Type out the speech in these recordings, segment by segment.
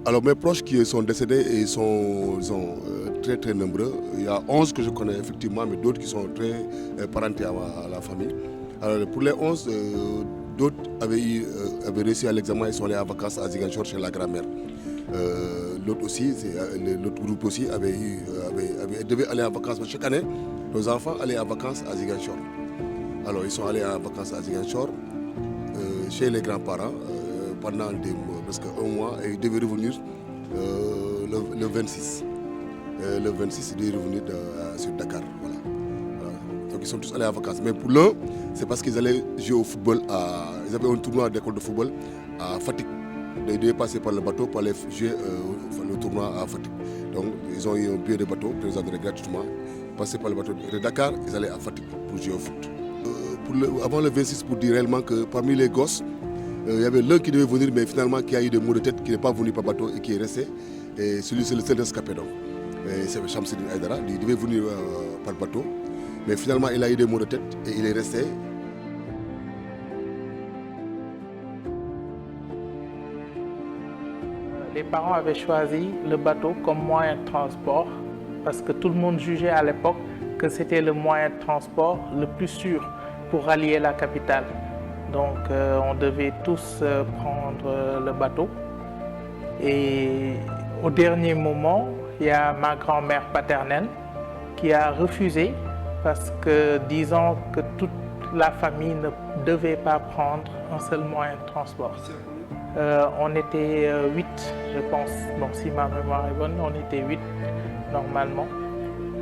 Alors mes proches qui sont décédés, ils sont très très nombreux. Il y a 11 que je connais effectivement, mais d'autres qui sont très parentés à la famille. Alors pour les 11, d'autres avaient réussi à l'examen, ils sont allés en vacances à Ziguinchor chez la grand-mère. L'autre aussi, l'autre groupe aussi devait aller en vacances. Chaque année, nos enfants allaient en vacances à Ziguinchor. Alors ils sont allés en vacances à Ziguinchor chez les grands-parents pendant presque un mois et ils devaient revenir le 26. Le 26, ils devaient revenir sur Dakar. Voilà. Donc ils sont tous allés en vacances. Mais pour l'un, c'est parce qu'ils allaient jouer au football. Ils avaient un tournoi d'école de football à Fatick. Ils devaient passer par le bateau pour aller jouer le tournoi à Fatick. Donc ils ont eu un billet de bateau qu'ils ont donné gratuitement. Passer par le bateau de Dakar, ils allaient à Fatick pour jouer au foot. Avant le 26, pour dire réellement que parmi les gosses, il y avait l'un qui devait venir, mais finalement qui a eu des maux de tête, qui n'est pas venu par bateau et qui est resté. Et celui, c'est le seul rescapé. C'est Shamsidine Aïdara, il devait venir par bateau, mais finalement il a eu des maux de tête et il est resté. Les parents avaient choisi le bateau comme moyen de transport parce que tout le monde jugeait à l'époque que c'était le moyen de transport le plus sûr pour rallier la capitale. Donc on devait tous prendre le bateau. Et au dernier moment, il y a ma grand-mère paternelle qui a refusé parce que disant que toute la famille ne devait pas prendre un seul moyen de transport. On était 8, je pense. Bon, si ma mémoire est bonne, on était 8 normalement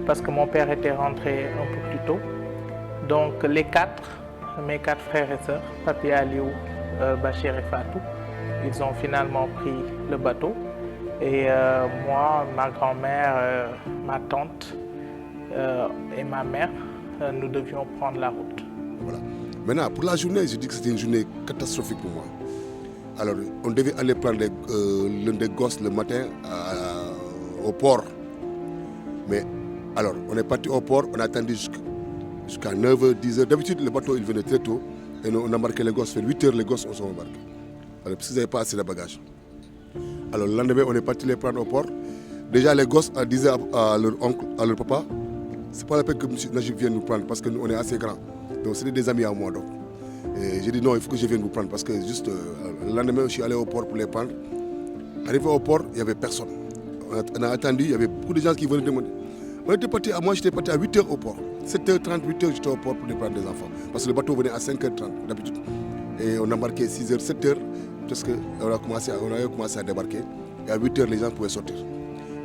parce que mon père était rentré un peu plus tôt. Donc les 4, mes 4 frères et sœurs, Papi Aliou, Bachir et Fatou, ils ont finalement pris le bateau. Et moi, ma grand-mère, ma tante et ma mère, nous devions prendre la route. Voilà. Maintenant, pour la journée, je dis que c'était une journée catastrophique pour moi. Alors, on devait aller prendre l'un des gosses le matin au port. Mais alors, on est parti au port, on a attendu jusqu'à 9h, 10h. D'habitude, le bateau il venait très tôt et on a embarqué les gosses. Vers 8h, les gosses sont embarqués. Alors, parce qu'ils n'avaient pas assez de bagages. Alors, le lendemain, on est parti les prendre au port. Déjà, les gosses disaient à leur oncle, à leur papa, c'est pas la peine que M. Najib vienne nous prendre parce qu'on est assez grands. Donc, c'était des amis à moi. Donc. Et j'ai dit non, il faut que je vienne vous prendre parce que juste le lendemain, je suis allé au port pour les prendre. Arrivé au port, il n'y avait personne. On a attendu, il y avait beaucoup de gens qui venaient demander. Moi, j'étais parti à 8h au port. 7h30, 8h, j'étais au port pour les prendre des enfants. Parce que le bateau venait à 5h30 d'habitude. Et on embarquait 6h, 7h, parce qu'on avait commencé à débarquer. Et à 8h, les gens pouvaient sortir.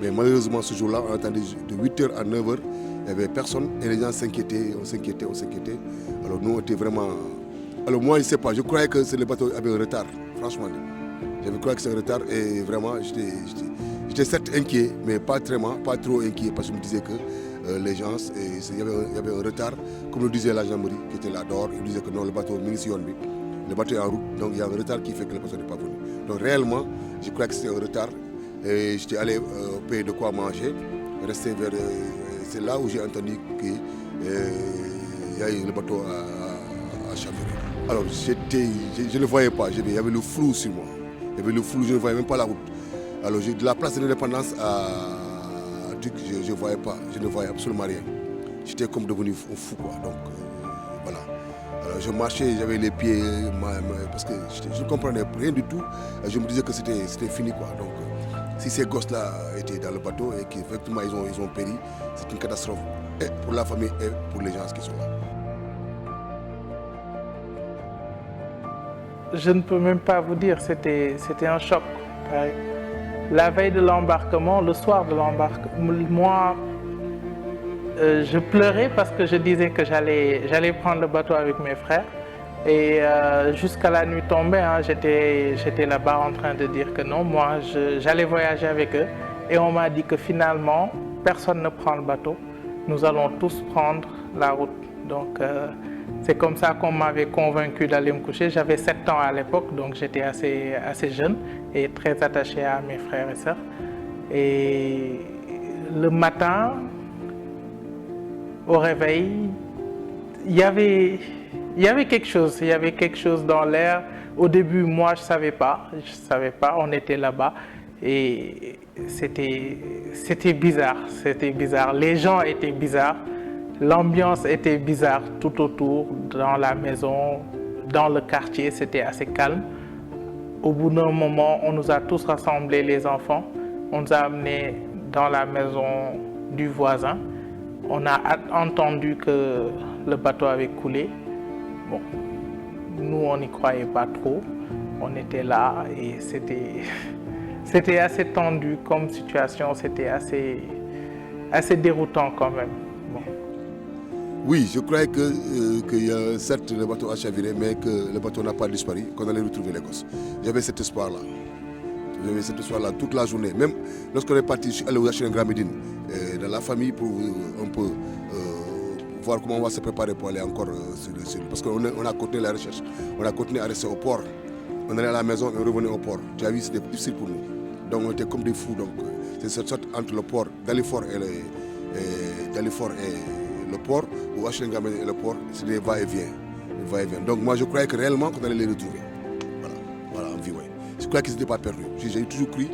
Mais malheureusement, ce jour-là, on a attendu de 8h à 9h, il n'y avait personne. Et les gens s'inquiétaient, on s'inquiétait. Alors nous, on était vraiment... Alors moi, je ne sais pas, je croyais que le bateau avait un retard, franchement. Je croyais que c'était un retard et vraiment, j'étais certes inquiet, mais pas trop inquiet parce que je me disais que les gens, il y avait un retard. Comme le disait la gendarmerie qui était là dehors, il disait que non, le bateau le bateau est en route, donc il y a un retard qui fait que le bateau n'est pas venu. Donc réellement, je croyais que c'était un retard et j'étais allé payer de quoi manger, rester vers... c'est là où j'ai entendu qu'il y a eu le bateau à chavirer. Alors je ne le voyais pas, il y avait le flou sur moi. Il y avait le flou, je ne voyais même pas la route. Alors de la place de l'indépendance à Duc, je ne voyais pas, je ne voyais absolument rien. J'étais comme devenu fou quoi. Donc voilà. Alors je marchais, j'avais les pieds, parce que je ne comprenais rien du tout. Je me disais que c'était fini quoi. Donc si ces gosses-là étaient dans le bateau et qu'effectivement ils ont péri, c'est une catastrophe. Et pour la famille et pour les gens qui sont là. Je ne peux même pas vous dire, c'était un choc. La veille de l'embarquement, le soir de l'embarquement, moi, je pleurais parce que je disais que j'allais prendre le bateau avec mes frères. Et jusqu'à la nuit tombée, hein, j'étais là-bas en train de dire que non, moi, j'allais voyager avec eux. Et on m'a dit que finalement, personne ne prend le bateau. Nous allons tous prendre la route. Donc, c'est comme ça qu'on m'avait convaincu d'aller me coucher. J'avais 7 ans à l'époque, donc j'étais assez jeune et très attaché à mes frères et sœurs. Et le matin, au réveil, il y avait quelque chose dans l'air. Au début, moi, je savais pas, on était là-bas. Et c'était bizarre. Les gens étaient bizarres. L'ambiance était bizarre tout autour, dans la maison, dans le quartier, c'était assez calme. Au bout d'un moment, on nous a tous rassemblés, les enfants. On nous a amenés dans la maison du voisin. On a entendu que le bateau avait coulé. Bon, nous, on n'y croyait pas trop. On était là et c'était assez tendu comme situation. C'était assez déroutant quand même. Bon. Oui, je croyais que certes le bateau a chaviré, mais que le bateau n'a pas disparu, qu'on allait retrouver les gosses. J'avais cet espoir-là. J'avais cet espoir-là toute la journée. Même lorsqu'on est parti, je suis allé au Grand Médine, dans la famille, pour un peu voir comment on va se préparer pour aller encore sur le sud. Parce qu'on a continué la recherche. On a continué à rester au port. On allait à la maison et on revenait au port. Tu as vu, c'était difficile pour nous. Donc on était comme des fous. Donc c'est cette sorte entre le port d'Alifort et le port, ou H&M et le port, c'est des va-et-vient. Donc moi je croyais que réellement qu'on allait les retrouver. Voilà, en vie, ouais. Je croyais qu'ils n'étaient pas perdus. J'ai toujours cru,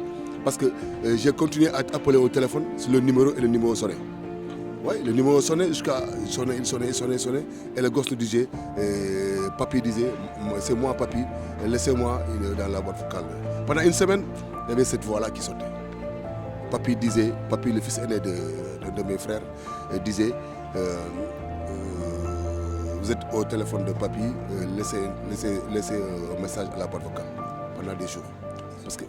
parce que j'ai continué à appeler au téléphone sur le numéro et le numéro sonnait. Oui, le numéro sonnait jusqu'à il sonnait. Et le gosse nous disait, papy disait, c'est moi papy, laissez-moi dans la boîte vocale. Pendant une semaine, il y avait cette voix-là qui sortait. Papy disait, papy le fils aîné de mes frères, disait, vous êtes au téléphone de papy, laissez un message à la boîte vocale pendant des jours. Parce que,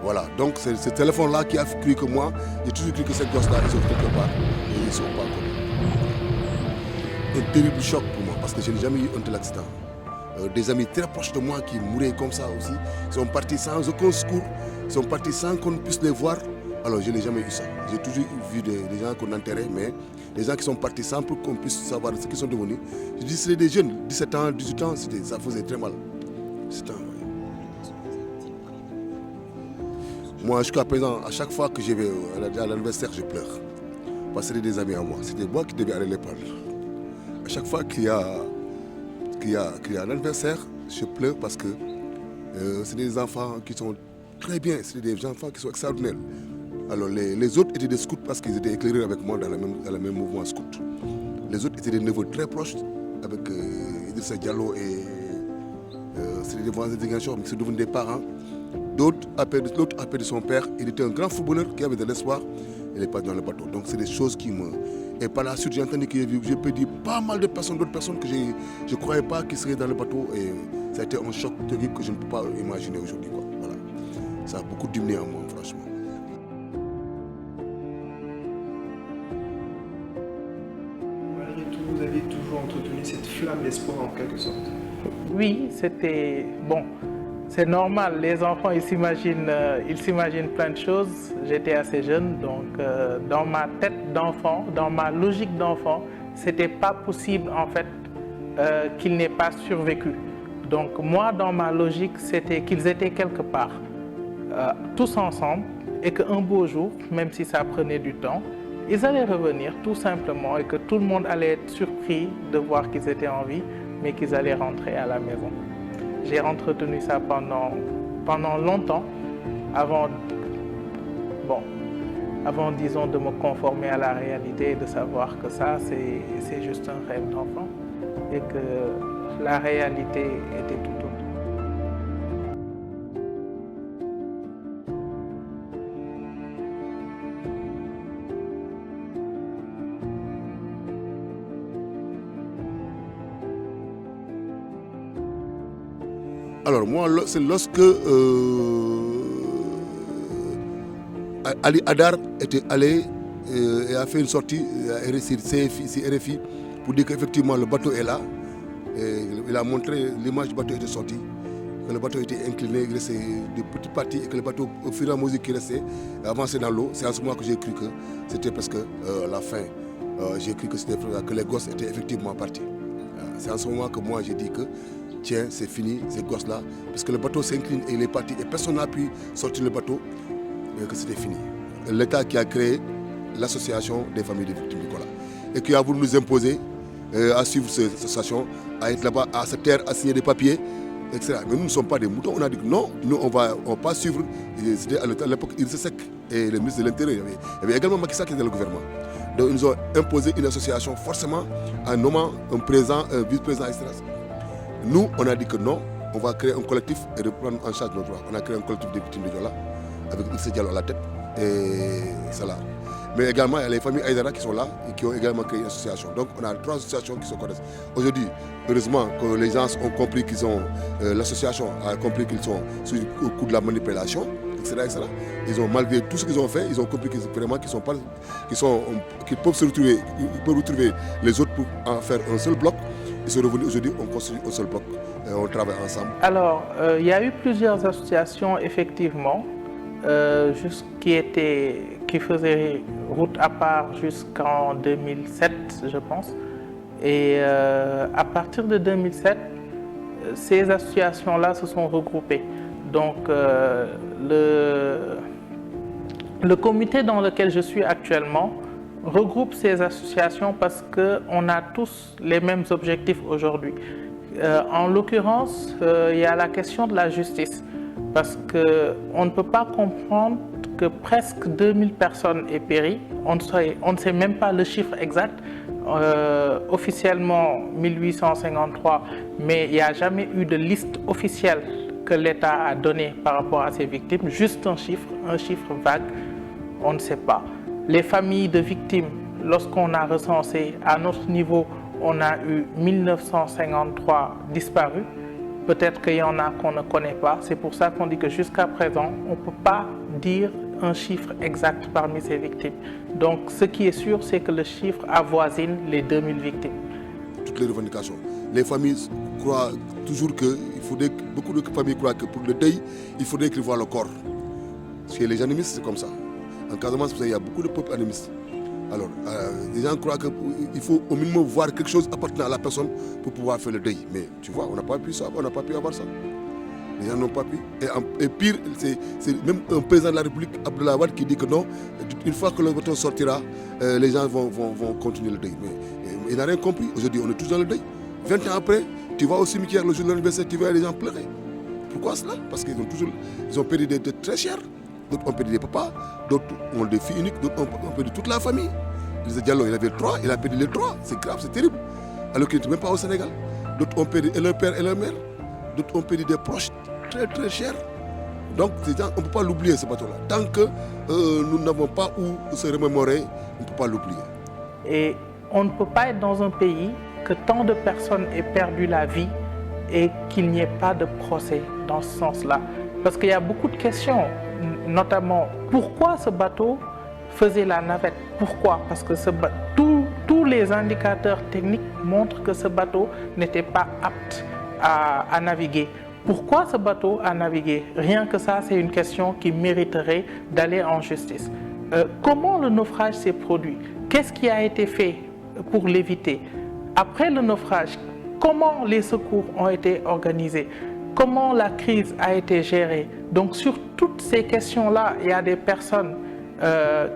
voilà, donc c'est ce téléphone-là qui a cru que moi, j'ai toujours cru que ces gosses-là, ils sont quelque part et ils ne sont pas connus. Un terrible choc pour moi, parce que je n'ai jamais eu un tel accident. Des amis très proches de moi qui mouraient comme ça aussi, ils sont partis sans aucun secours, ils sont partis sans qu'on puisse les voir. Alors je n'ai jamais eu ça. J'ai toujours vu des gens qu'on enterrait, mais des gens qui sont partis sans pour qu'on puisse savoir ce qu'ils sont devenus. Je dis c'était des jeunes, 17 ans, 18 ans, ça faisait très mal. 17 ans, oui. Moi, jusqu'à présent, à chaque fois que je vais à l'anniversaire, je pleure. Parce que c'était des amis à moi. C'était moi qui devais aller les prendre. À chaque fois qu'il y a un anniversaire, je pleure parce que c'est des enfants qui sont très bien. C'est des enfants qui sont extraordinaires. Alors les autres étaient des scouts parce qu'ils étaient éclairés avec moi dans le même mouvement scout. Les autres étaient des neveux très proches avec Idrissa Diallo et c'était des voisins de Guinchor, mais c'est devenu des parents. L'autre a perdu son père. Il était un grand footballeur qui avait de l'espoir. Il est pas dans le bateau. Donc c'est des choses qui me... Et par la suite, j'ai entendu que j'ai perdu pas mal de personnes, d'autres personnes que je ne croyais pas qu'ils seraient dans le bateau. Et ça a été un choc terrible que je ne peux pas imaginer aujourd'hui. Voilà. Ça a beaucoup diminué en moi, franchement. Malgré tout, vous aviez toujours entretenu cette flamme d'espoir en quelque sorte. Oui, c'était... Bon, c'est normal. Les enfants, ils s'imaginent plein de choses. J'étais assez jeune, donc dans ma tête d'enfant, dans ma logique d'enfant, c'était pas possible en fait qu'ils n'aient pas survécu. Donc moi, dans ma logique, c'était qu'ils étaient quelque part, tous ensemble, et qu'un beau jour, même si ça prenait du temps, ils allaient revenir tout simplement et que tout le monde allait être surpris de voir qu'ils étaient en vie, mais qu'ils allaient rentrer à la maison. J'ai entretenu ça pendant longtemps, avant, disons, de me conformer à la réalité et de savoir que ça, c'est juste un rêve d'enfant et que la réalité était tout autre. Alors moi, c'est lorsque Ali Hadar était allé et a fait une sortie à RFI pour dire qu'effectivement le bateau est là. Et il a montré l'image du bateau était sorti, que le bateau était incliné, il restait des petites parties et que le bateau, au fur et à mesure qu'il restait, avançait dans l'eau. C'est en ce moment que j'ai cru que c'était presque la fin. J'ai cru que les gosses étaient effectivement partis. C'est en ce moment que moi j'ai dit que tiens, c'est fini, ces gosses-là, parce que le bateau s'incline et il est parti et personne n'a pu sortir le bateau, et que c'était fini. L'État qui a créé l'association des familles des victimes du Kola et qui a voulu nous imposer à suivre cette association, à être là-bas, à se taire, à signer des papiers, etc. Mais nous ne sommes pas des moutons. On a dit que non, nous on va pas suivre. C'était à l'époque Idrissa Seck et le ministre de l'Intérieur. Il y avait également Macky Sall qui était dans le gouvernement. Donc ils nous ont imposé une association forcément en nommant un président, un vice-président, etc. Nous, on a dit que non, on va créer un collectif et reprendre en charge nos droits. On a créé un collectif des victimes de Joola avec Issa Diallo à la tête et Salah. Mais également, il y a les familles Aïdara qui sont là et qui ont également créé une association. Donc, on a 3 associations qui se connaissent. Aujourd'hui, heureusement que les gens ont compris qu'ils ont, l'association a compris qu'ils sont sous le coup de la manipulation, etc., etc. Ils ont, malgré tout ce qu'ils ont fait, ils ont compris qu'ils peuvent se retrouver, ils peuvent retrouver les autres pour en faire un seul bloc. Ils sont revenus aujourd'hui, on construit un seul bloc et on travaille ensemble. Alors, il y a eu plusieurs associations, effectivement, qui faisaient route à part jusqu'en 2007, je pense. Et à partir de 2007, ces associations-là se sont regroupées. Donc, le comité dans lequel je suis actuellement regroupe ces associations parce qu'on a tous les mêmes objectifs aujourd'hui. En l'occurrence, il y a la question de la justice. Parce qu'on ne peut pas comprendre que presque 2000 personnes aient péri. On ne sait même pas le chiffre exact. Officiellement 1853, mais il n'y a jamais eu de liste officielle que l'État a donnée par rapport à ces victimes. Juste un chiffre vague, on ne sait pas. Les familles de victimes, lorsqu'on a recensé à notre niveau, on a eu 1953 disparus. Peut-être qu'il y en a qu'on ne connaît pas. C'est pour ça qu'on dit que jusqu'à présent, on ne peut pas dire un chiffre exact parmi ces victimes. Donc, ce qui est sûr, c'est que le chiffre avoisine les 2000 victimes. Toutes les revendications. Les familles croient toujours beaucoup de familles croient que pour le deuil, il faudrait qu'ils voient le corps. Chez les animistes, c'est comme ça. En Casamance, il y a beaucoup de peuples animistes. Alors, les gens croient qu'il faut au minimum voir quelque chose appartenant à la personne pour pouvoir faire le deuil. Mais tu vois, on n'a pas pu avoir ça. Les gens n'ont pas pu. Et pire, c'est même un président de la République, Abdoulaye Wade, qui dit que non, une fois que le vote sortira, les gens vont continuer le deuil. Mais il n'a rien compris. Aujourd'hui, on est tous dans le deuil. 20 ans après, tu vas au cimetière le jour de l'anniversaire, tu vois les gens pleurer. Pourquoi cela? Parce qu'ils ont perdu des dettes très chères. D'autres ont perdu des papas, d'autres ont des filles uniques, d'autres ont perdu toute la famille. Issa Diallo, il avait 3, il a perdu les 3. C'est grave, c'est terrible. Alors qu'il n'était même pas au Sénégal. D'autres ont perdu leur père et leur mère. D'autres ont perdu des proches très très chers. Donc, on ne peut pas l'oublier, ce bateau-là. Tant que nous n'avons pas où se remémorer, on ne peut pas l'oublier. Et on ne peut pas être dans un pays que tant de personnes aient perdu la vie et qu'il n'y ait pas de procès dans ce sens-là. Parce qu'il y a beaucoup de questions, notamment pourquoi ce bateau faisait la navette. Pourquoi? Parce que tous les indicateurs techniques montrent que ce bateau n'était pas apte à naviguer. Pourquoi ce bateau a navigué? Rien que ça, c'est une question qui mériterait d'aller en justice. Comment le naufrage s'est produit? Qu'est-ce qui a été fait pour l'éviter? Après le naufrage, comment les secours ont été organisés? Comment la crise a été gérée? Donc sur toutes ces questions-là, il y a des personnes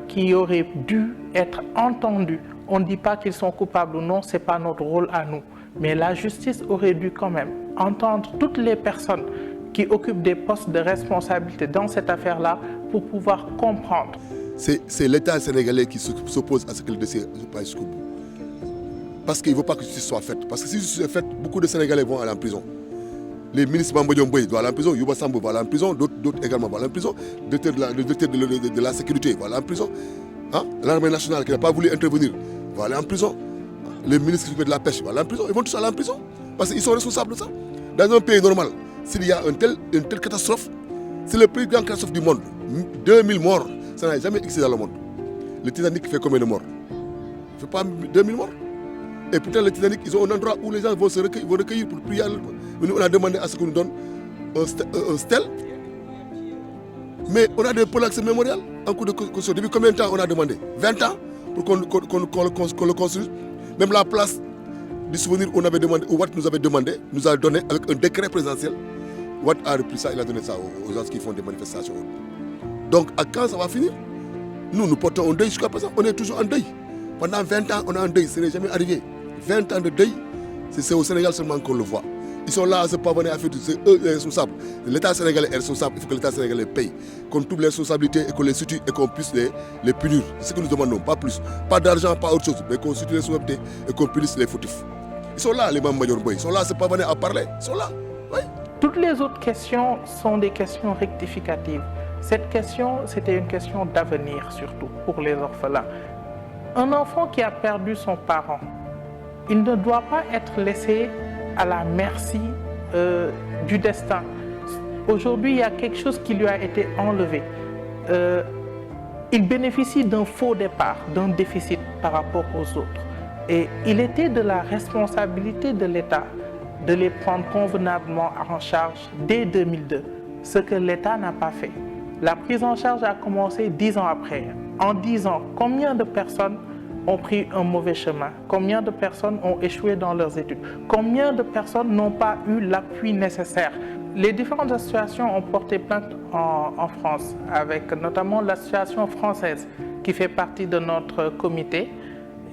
qui auraient dû être entendues. On ne dit pas qu'ils sont coupables ou non, ce n'est pas notre rôle à nous. Mais la justice aurait dû quand même entendre toutes les personnes qui occupent des postes de responsabilité dans cette affaire-là pour pouvoir comprendre. C'est l'État sénégalais qui s'oppose à ce que le dossier ne passe jusqu'au bout. Parce qu'il ne veut pas que justice soit faite. Parce que si justice est faite, beaucoup de Sénégalais vont aller en prison. Les ministres Bamba Boye doivent aller en prison, Youba Sambo va aller en prison, d'autres également vont aller en prison, le directeur de la sécurité va aller en prison, hein? L'armée nationale qui n'a pas voulu intervenir va aller en prison, les ministres qui font de la pêche vont aller en prison, ils vont tous aller en prison, parce qu'ils sont responsables de ça. Dans un pays normal, s'il y a une telle catastrophe, c'est le plus grand catastrophe du monde, 2000 morts, ça n'a jamais existé dans le monde. Le Titanic fait combien de morts? Il ne fait pas 2000 morts. Et pourtant, le Titanic, ils ont un endroit où les gens vont se recueillir pour prier. Mais nous, on a demandé à ce qu'on nous donne un stèle. Mais on a des pôles d'accès mémorial en cours de construction. Depuis combien de temps on a demandé? 20 ans pour qu'on le construise. Même la place du souvenir on avait demandé, ou Watt nous avait demandé, nous a donné avec un décret présidentiel. Watt a repris ça, il a donné ça aux gens qui font des manifestations. Donc, à quand ça va finir? Nous portons un deuil jusqu'à présent. On est toujours en deuil. Pendant 20 ans, on a un deuil. Ce n'est jamais arrivé. 20 ans de deuil, c'est au Sénégal seulement qu'on le voit. Ils sont là à se pavaner à faire tout. C'est eux les responsables. L'État sénégalais est responsable. Il faut que l'État sénégalais paye. Qu'on trouve les responsabilités et qu'on les situe et qu'on puisse les punir. C'est ce que nous demandons, pas plus. Pas d'argent, pas autre chose. Mais qu'on situe les responsabilités et qu'on punisse les fautifs. Ils sont là, les membres Major Boy. Ils sont là à se pavaner à parler. Ils sont là. Oui. Toutes les autres questions sont des questions rectificatives. Cette question, c'était une question d'avenir surtout pour les orphelins. Un enfant qui a perdu son parent, il ne doit pas être laissé à la merci du destin. Aujourd'hui, il y a quelque chose qui lui a été enlevé. Il bénéficie d'un faux départ, d'un déficit par rapport aux autres. Et il était de la responsabilité de l'État de les prendre convenablement en charge dès 2002, ce que l'État n'a pas fait. La prise en charge a commencé 10 ans après. En 10 ans, combien de personnes ont pris un mauvais chemin? Combien de personnes ont échoué dans leurs études? Combien de personnes n'ont pas eu l'appui nécessaire? Les différentes associations ont porté plainte en France, avec notamment l'association française qui fait partie de notre comité.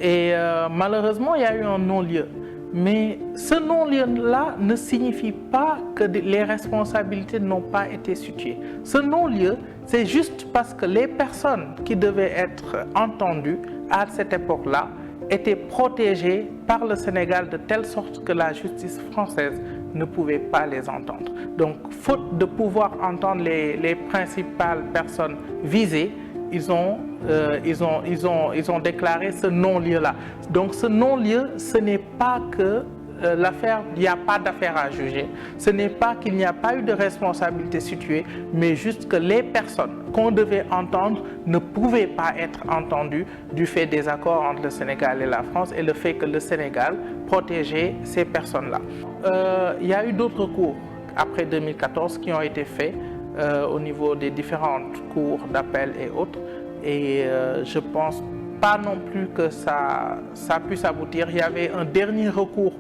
Et malheureusement, il y a eu un non-lieu. Mais ce non-lieu-là ne signifie pas que les responsabilités n'ont pas été situées. Ce non-lieu, c'est juste parce que les personnes qui devaient être entendues à cette époque-là étaient protégées par le Sénégal de telle sorte que la justice française ne pouvait pas les entendre. Donc, faute de pouvoir entendre les principales personnes visées, ils ont déclaré ce non-lieu-là. Donc ce non-lieu, ce n'est pas que l'affaire, il n'y a pas d'affaire à juger, ce n'est pas qu'il n'y a pas eu de responsabilité située, mais juste que les personnes qu'on devait entendre ne pouvaient pas être entendues du fait des accords entre le Sénégal et la France et le fait que le Sénégal protégeait ces personnes-là. Il y a eu d'autres recours après 2014 qui ont été faits au niveau des différentes cours d'appel et autres. Et je ne pense pas non plus que ça puisse aboutir. Il y avait un dernier recours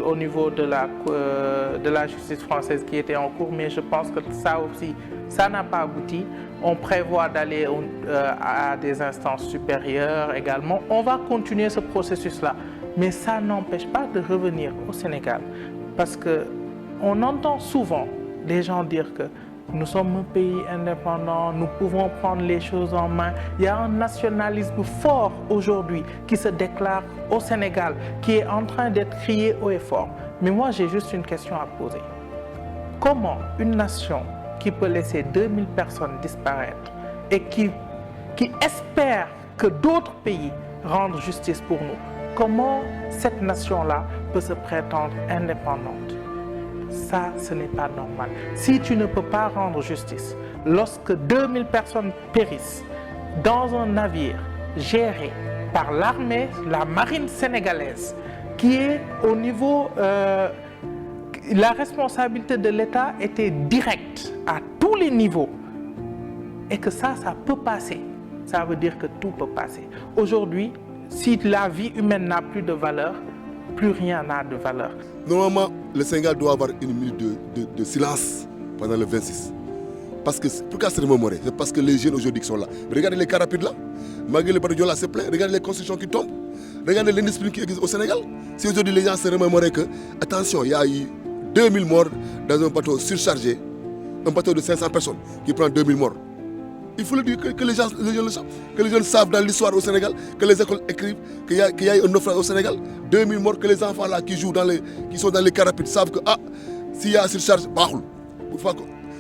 au niveau de la justice française qui était en cours, mais je pense que ça aussi, ça n'a pas abouti. On prévoit d'aller à des instances supérieures également. On va continuer ce processus-là, mais ça n'empêche pas de revenir au Sénégal. Parce qu'on entend souvent des gens dire que nous sommes un pays indépendant, nous pouvons prendre les choses en main. Il y a un nationalisme fort aujourd'hui qui se déclare au Sénégal, qui est en train d'être crié haut et fort. Mais moi, j'ai juste une question à poser. Comment une nation qui peut laisser 2000 personnes disparaître et qui espère que d'autres pays rendent justice pour nous, comment cette nation-là peut se prétendre indépendante? Ça, ce n'est pas normal. Si tu ne peux pas rendre justice, lorsque 2000 personnes périssent dans un navire géré par l'armée, la marine sénégalaise, qui est au niveau... la responsabilité de l'État était directe à tous les niveaux. Et que ça peut passer. Ça veut dire que tout peut passer. Aujourd'hui, si la vie humaine n'a plus de valeur, plus rien n'a de valeur. Normalement, le Sénégal doit avoir une minute de silence pendant le 26. Parce que, pourquoi se remémorer? C'est parce que les jeunes aujourd'hui qui sont là. Mais regardez les cars rapides là. Malgré le bateau là, c'est plein. Regardez les constructions qui tombent. Regardez l'indiscipline qui existe au Sénégal. Si aujourd'hui les gens se remémoraient que, attention, il y a eu 2000 morts dans un bateau surchargé, un bateau de 500 personnes qui prend 2000 morts. Il faut le dire que les gens le savent, que les jeunes savent dans l'histoire au Sénégal, que les écoles écrivent qu'il y a eu un naufrage au Sénégal, 2000 morts, que les enfants là qui jouent qui sont dans les cars rapides savent que s'il y a surcharge,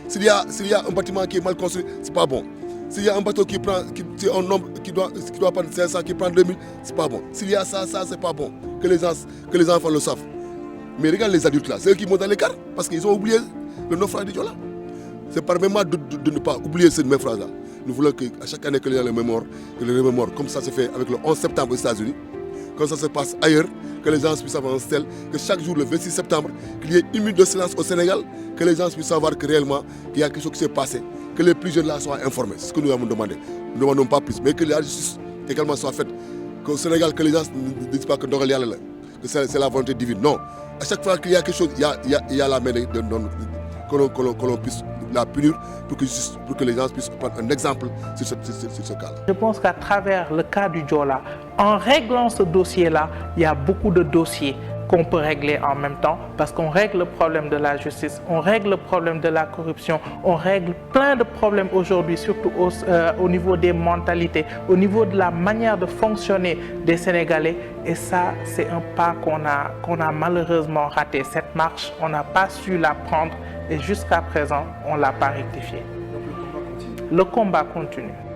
s'il y a un bâtiment qui est mal construit, c'est pas bon. S'il y a un bateau qui prend un nombre qui doit prendre 500, qui prend 2000, c'est pas bon. S'il y a ça, c'est pas bon. Que les enfants le savent. Mais regarde les adultes là, c'est eux qui montent dans les cars parce qu'ils ont oublié le naufrage de Joola. C'est par même de ne pas oublier cette même phrase là. Nous voulons qu'à chaque année que les gens le remémorent, comme ça se fait avec le 11 septembre aux États-Unis, comme ça se passe ailleurs, que les gens puissent avoir un stèle, que chaque jour le 26 septembre, qu'il y ait une minute de silence au Sénégal, que les gens puissent savoir que réellement qu'il y a quelque chose qui s'est passé, que les plus jeunes là soient informés. C'est ce que nous avons demandé. Nous ne demandons pas plus, mais que la justice également soit faite. Qu'au Sénégal, que les gens ne disent pas que c'est la volonté divine. Non. À chaque fois qu'il y a quelque chose, il y a la main que l'on puisse la punir pour que les gens puissent prendre un exemple sur ce cas-là. Je pense qu'à travers le cas du Joola, en réglant ce dossier-là, il y a beaucoup de dossiers qu'on peut régler en même temps, parce qu'on règle le problème de la justice, on règle le problème de la corruption, on règle plein de problèmes aujourd'hui, surtout au niveau des mentalités, au niveau de la manière de fonctionner des Sénégalais. Et ça, c'est un pas qu'on a malheureusement raté. Cette marche, on n'a pas su la prendre et jusqu'à présent, on ne l'a pas rectifiée. Donc le combat continue. Le combat continue.